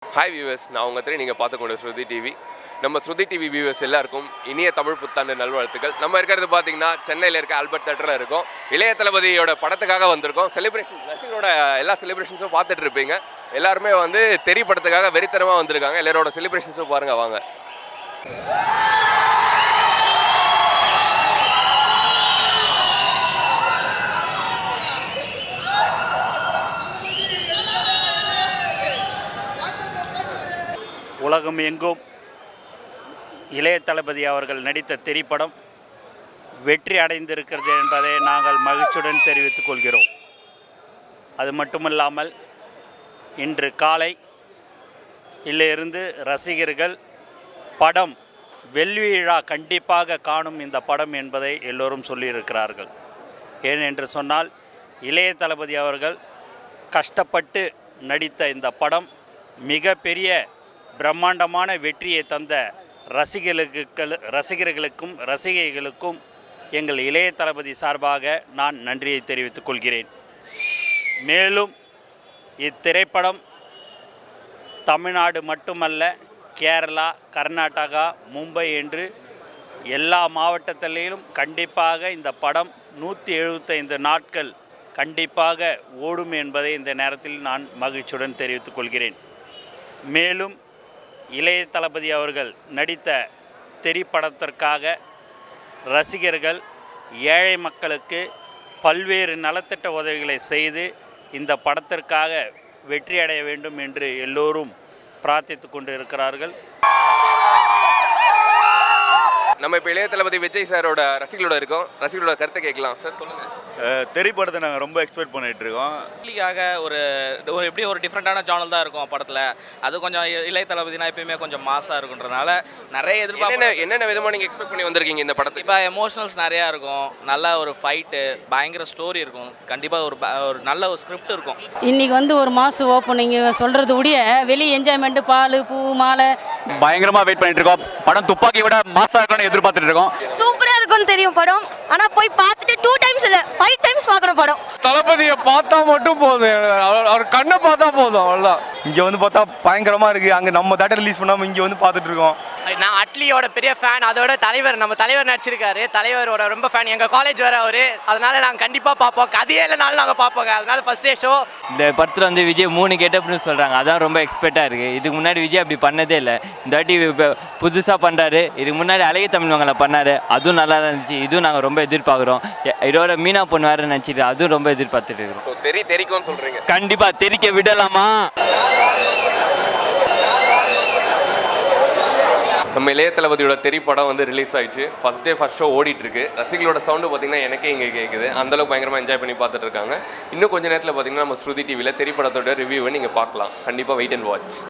Hi viewers, நான் உங்கள் திரை நீங்கள் பார்த்துக்கொண்டு ஸ்ருதி டிவி. நம்ம ஸ்ருதி டிவி வியூவர்ஸ் எல்லாருக்கும் இனிய தமிழ் புத்தாண்டு நல்வாழ்த்துக்கள். நம்ம இருக்கிறது பார்த்தீங்கன்னா சென்னையில் இருக்க ஆல்பர்ட் தேட்டரில் இருக்கும். இளைய தளபதியோட படத்துக்காக வந்திருக்கோம். செலிப்ரேஷன் ரசிகரோட எல்லா செலிப்ரேஷன்ஸும் பார்த்துட்டு இருப்பீங்க. எல்லாருமே வந்து தெரி படத்துக்காக வெறித்தனமாக வந்திருக்காங்க. எல்லாரோட செலிப்ரேஷன்ஸும் பாருங்கள் வாங்க. உலகம் எங்கும் இளைய தளபதி அவர்கள் நடித்த திரைப்படம் வெற்றி அடைந்திருக்கிறது என்பதை நாங்கள் மகிழ்ச்சியுடன் தெரிவித்துக் கொள்கிறோம். அது மட்டுமல்லாமல் இன்று காலை இதிலிருந்து ரசிகர்கள் படம் வெள்ளி விழா கண்டிப்பாக காணும் இந்த படம் என்பதை எல்லோரும் சொல்லியிருக்கிறார்கள். ஏனென்று சொன்னால் இளைய தளபதி அவர்கள் கஷ்டப்பட்டு நடித்த இந்த படம் மிகப்பெரிய பிரம்மாண்டமான வெற்றியை தந்த ரசிகர்களுக்கும் ரசிகைகளுக்கும் எங்கள் இளைய தளபதி சார்பாக நான் நன்றியை தெரிவித்துக் கொள்கிறேன். மேலும் இத்திரைப்படம் தமிழ்நாடு மட்டுமல்ல, கேரளா, கர்நாடகா, மும்பை என்று எல்லா மாவட்டத்திலும் கண்டிப்பாக இந்த படம் 175 நாட்கள் கண்டிப்பாக ஓடும் என்பதை இந்த நேரத்தில் நான் மகிழ்ச்சியுடன் தெரிவித்துக் கொள்கிறேன். மேலும் இளைய தளபதி அவர்கள் நடித்த திரைப்படத்திற்காக ரசிகர்கள் ஏழை மக்களுக்கு பல்வேறு நலத்திட்ட உதவிகளை செய்து இந்த படத்திற்காக வெற்றியடைய வேண்டும் என்று எல்லோரும் பிரார்த்தித்து கொண்டு இருக்கிறார்கள். நம்ம இப்போ இளைய தளபதி விஜய் சாரோட ரசிகளோட இருக்கோம். ரசிகளோட கருத்தை கேட்கலாம். சார் சொல்லுங்கள். திரைப்படத்தை நாங்கள் ரொம்ப எக்ஸ்பெக்ட் பண்ணிகிட்டு இருக்கோம். ஃபேமிலிக்காக ஒரு எப்படி ஒரு டிஃப்ரெண்ட்டான சேனல் தான் இருக்கும் படத்தில். அது கொஞ்சம் இளைய தளபதினா எப்பயுமே கொஞ்சம் மாசாக இருக்குன்றதுனால நிறைய எதிர்பார்ப்பு. என்னென்ன விதமாக நீங்கள் எக்ஸ்பெக்ட் பண்ணி வந்திருக்கீங்க இந்த படத்தை? இப்போ எமோஷனல்ஸ் நிறையா இருக்கும், நல்ல ஒரு ஃபைட்டு, பயங்கர ஸ்டோரி இருக்கும், கண்டிப்பாக ஒரு நல்ல ஒரு ஸ்கிரிப்ட் இருக்கும். இன்னைக்கு வந்து ஒரு மாசு ஓப்பனிங் சொல்கிறது கூடிய வெளியே என்ஜாய்மெண்ட்டு, பால், பூ, மாலை பயங்கரமாக வெயிட் பண்ணிட்டு இருக்கோம். படம் துப்பாக்கி விட மாசாக இருக்கணும்னு எதிர்பார்த்துட்டு இருக்கோம். சூப்பராக இருக்கும்னு தெரியும் படம். ஆனால் போய் பார்த்துட்டு 2 times இல்லை 5 times பார்க்கணும் படம். தளபதியை பார்த்தா மட்டும் போதும், அவர் கண்ணை பார்த்தா போதும், அவ்வளோதான். இங்கே வந்து பார்த்தா பயங்கரமாக இருக்குது. அங்கே நம்ம தேட்டர் ரிலீஸ் பண்ணாமல் இங்கே வந்து பார்த்துட்டு இருக்கோம். நான் அட்லியோட பெரிய ஃபேன். அதோட நம்ம தலைவர் நடிச்சிருக்காரு. தலைவரோட ரொம்ப ஃபேன். எங்கள் காலேஜ் வர அவரு. அதனால நாங்கள் கண்டிப்பாக பார்ப்போம். கதையே இல்லைனாலும் நாங்கள் பார்ப்போங்க. அதனால ஃபர்ஸ்ட் டே ஷோ. இந்த படத்தில் வந்து விஜய் 3 கெட்டப்னு சொல்கிறாங்க. அதான் ரொம்ப எக்ஸ்பெக்டாக இருக்குது. இதுக்கு முன்னாடி விஜய் அப்படி பண்ணதே இல்லை. இந்த வாட்டி புதுசாக பண்ணுறாரு. இதுக்கு முன்னாடி அழகிய தமிழ் மங்களை பண்ணார், அதுவும் நல்லா இருந்துச்சு. இதுவும் நாங்கள் ரொம்ப எதிர்பார்க்குறோம். இதோட மீனா பொண்ணு வேறு நினச்சிட்டு அதுவும் ரொம்ப எதிர்பார்த்துட்டு இருக்கிறோம். தெரிக்கும்னு சொல்கிறீங்க? கண்டிப்பாக தெரிக்க விடலாமா? நம்ம இளைய தளபதியோட திரைப்படம் வந்து ரிலீஸ் ஆயிடுச்சு. ஃபர்ஸ்ட் ஷோ ஓடிட்டு இருக்கு. ரசிகளோட சவுண்டு பார்த்தீங்கன்னா எனக்கே இங்கே கேட்குது. அந்தளவுக்கு பயங்கரமாக என்ஜாய் பண்ணி பார்த்துட்டு இருக்காங்க. இன்னும் கொஞ்சம் நேரத்தில் பார்த்தீங்கன்னா நம்ம ஸ்ருதி டிவியில் திரைப்படத்தோட ரிவ்யூவை நீங்கள் பார்க்கலாம். கண்டிப்பாக வெயிட் அண்ட் வாட்ச்.